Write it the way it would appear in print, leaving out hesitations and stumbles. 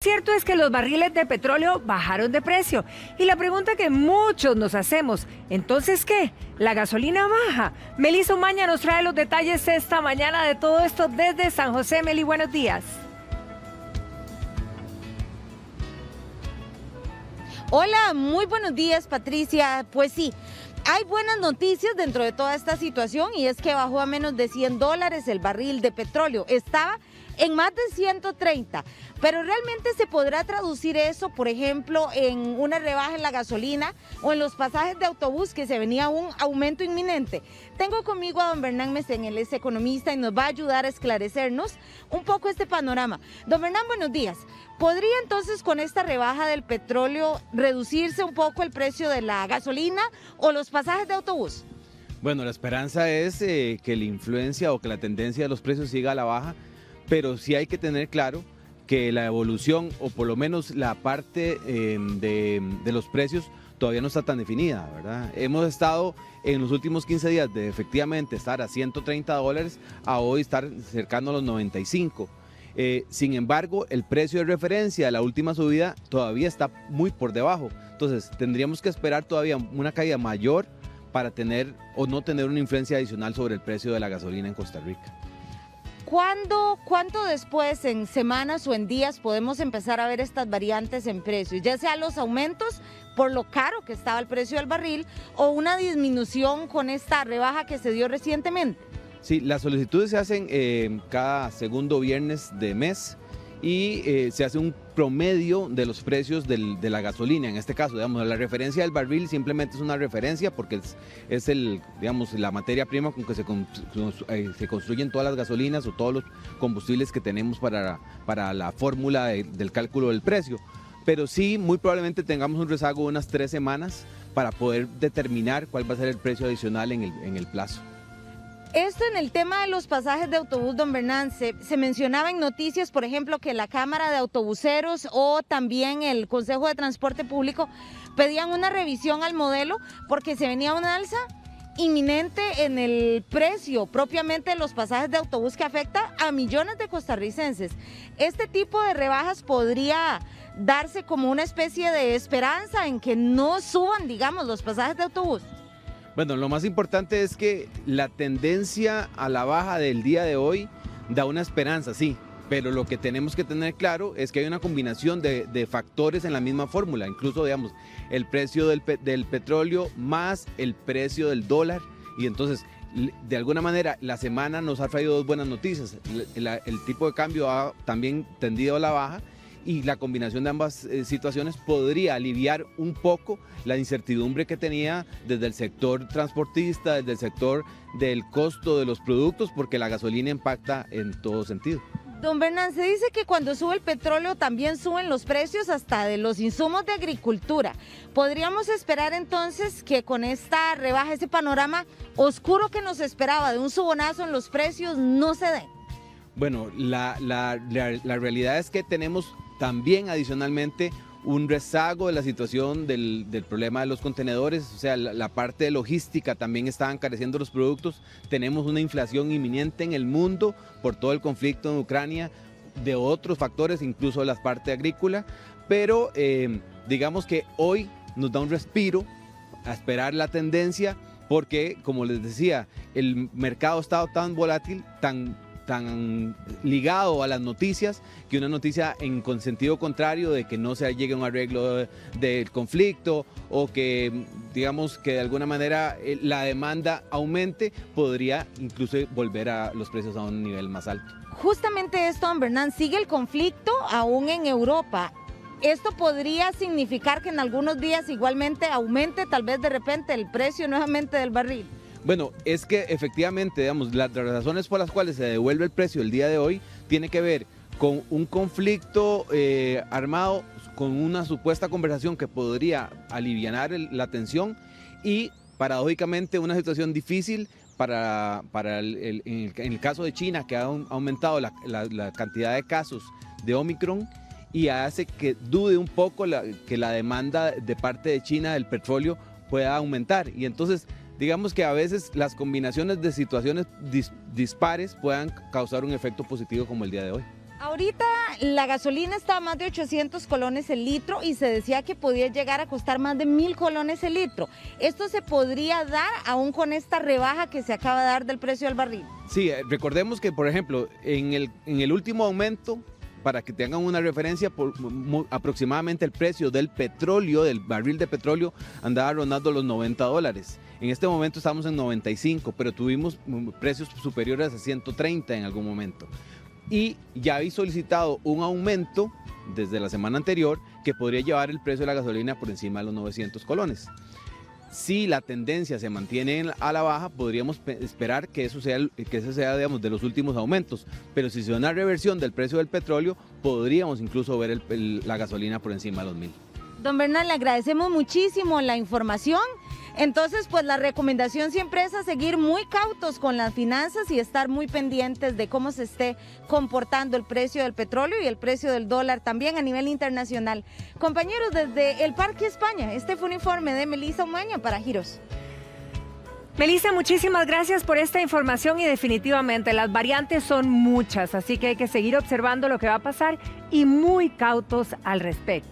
Cierto es que los barriles de petróleo bajaron de precio y la pregunta que muchos nos hacemos, ¿entonces qué? ¿La gasolina baja? Melissa Umaña nos trae los detalles esta mañana de todo esto desde San José. Meli, buenos días. Hola, muy buenos días, Patricia. Pues sí, hay buenas noticias dentro de toda esta situación y es que bajó a menos de $100 el barril de petróleo. Estaba en más de 130, pero realmente se podrá traducir eso, por ejemplo, en una rebaja en la gasolina o en los pasajes de autobús, que se venía un aumento inminente. Tengo conmigo a don Bernán Mesén, él es economista y nos va a ayudar a esclarecernos un poco este panorama. Don Bernán, buenos días. ¿Podría entonces con esta rebaja del petróleo reducirse un poco el precio de la gasolina o los pasajes de autobús? Bueno, la esperanza es que la influencia o que la tendencia de los precios siga a la baja, pero sí hay que tener claro que la evolución o por lo menos la parte de los precios todavía no está tan definida, ¿verdad? Hemos estado en los últimos 15 días de efectivamente estar a $130 a hoy estar cercano a los 95. Sin embargo, el precio de referencia de la última subida todavía está muy por debajo. Entonces, tendríamos que esperar todavía una caída mayor para tener o no tener una influencia adicional sobre el precio de la gasolina en Costa Rica. ¿Cuánto después, en semanas o en días, podemos empezar a ver estas variantes en precios? Ya sea los aumentos por lo caro que estaba el precio del barril o una disminución con esta rebaja que se dio recientemente. Sí, las solicitudes se hacen cada segundo viernes de mes y se hace un promedio de los precios de la gasolina. En este caso, digamos, la referencia del barril simplemente es una referencia porque es la materia prima con que se construyen todas las gasolinas o todos los combustibles que tenemos para la fórmula del cálculo del precio. Pero sí, muy probablemente tengamos un rezago de unas 3 semanas para poder determinar cuál va a ser el precio adicional en el plazo. Esto en el tema de los pasajes de autobús, don Bernán, se mencionaba en noticias, por ejemplo, que la Cámara de Autobuseros o también el Consejo de Transporte Público pedían una revisión al modelo porque se venía una alza inminente en el precio propiamente de los pasajes de autobús que afecta a millones de costarricenses. Este tipo de rebajas podría darse como una especie de esperanza en que no suban, digamos, los pasajes de autobús. Bueno, lo más importante es que la tendencia a la baja del día de hoy da una esperanza, sí, pero lo que tenemos que tener claro es que hay una combinación de factores en la misma fórmula, incluso, digamos, el precio del petróleo más el precio del dólar, y entonces, de alguna manera, la semana nos ha traído dos buenas noticias. El tipo de cambio ha también tendido a la baja, y la combinación de ambas situaciones podría aliviar un poco la incertidumbre que tenía desde el sector transportista, desde el sector del costo de los productos, porque la gasolina impacta en todo sentido. Don Bernán, se dice que cuando sube el petróleo también suben los precios hasta de los insumos de agricultura. ¿Podríamos esperar entonces que con esta rebaja, ese panorama oscuro que nos esperaba de un subonazo en los precios, no se dé? Bueno, la realidad es que tenemos también adicionalmente un rezago de la situación del problema de los contenedores, o sea, la parte de logística también está encareciendo los productos. Tenemos una inflación inminente en el mundo por todo el conflicto en Ucrania, de otros factores, incluso la parte agrícola, pero digamos que hoy nos da un respiro a esperar la tendencia porque, como les decía, el mercado ha estado tan volátil, tan ligado a las noticias, que una noticia con sentido contrario de que no se llegue a un arreglo del conflicto o que, digamos, que de alguna manera la demanda aumente, podría incluso volver a los precios a un nivel más alto. Justamente esto, don Bernán, sigue el conflicto aún en Europa. ¿Esto podría significar que en algunos días igualmente aumente tal vez de repente el precio nuevamente del barril? Bueno, es que efectivamente, digamos, las razones por las cuales se devuelve el precio el día de hoy tiene que ver con un conflicto armado, con una supuesta conversación que podría alivianar la tensión y paradójicamente una situación difícil en el caso de China, que ha aumentado la cantidad de casos de Omicron y hace que dude un poco que la demanda de parte de China del petróleo pueda aumentar. Y entonces, digamos que a veces las combinaciones de situaciones dispares puedan causar un efecto positivo como el día de hoy. Ahorita la gasolina estaba a más de 800 colones el litro y se decía que podía llegar a costar más de 1.000 colones el litro. ¿Esto se podría dar aún con esta rebaja que se acaba de dar del precio del barril? Sí, recordemos que, por ejemplo, en el último aumento, para que tengan una referencia, aproximadamente el precio del petróleo, del barril de petróleo, andaba rondando los $90. En este momento estamos en 95, pero tuvimos precios superiores a 130 en algún momento. Y ya había solicitado un aumento desde la semana anterior que podría llevar el precio de la gasolina por encima de los 900 colones. Si la tendencia se mantiene a la baja, podríamos esperar que eso sea, digamos, de los últimos aumentos. Pero si se da una reversión del precio del petróleo, podríamos incluso ver la gasolina por encima de los 1.000. Don Bernal, le agradecemos muchísimo la información. Entonces, pues la recomendación siempre es a seguir muy cautos con las finanzas y estar muy pendientes de cómo se esté comportando el precio del petróleo y el precio del dólar también a nivel internacional. Compañeros, desde el Parque España, este fue un informe de Melissa Umaña para Giros. Melissa, muchísimas gracias por esta información y definitivamente las variantes son muchas, así que hay que seguir observando lo que va a pasar y muy cautos al respecto.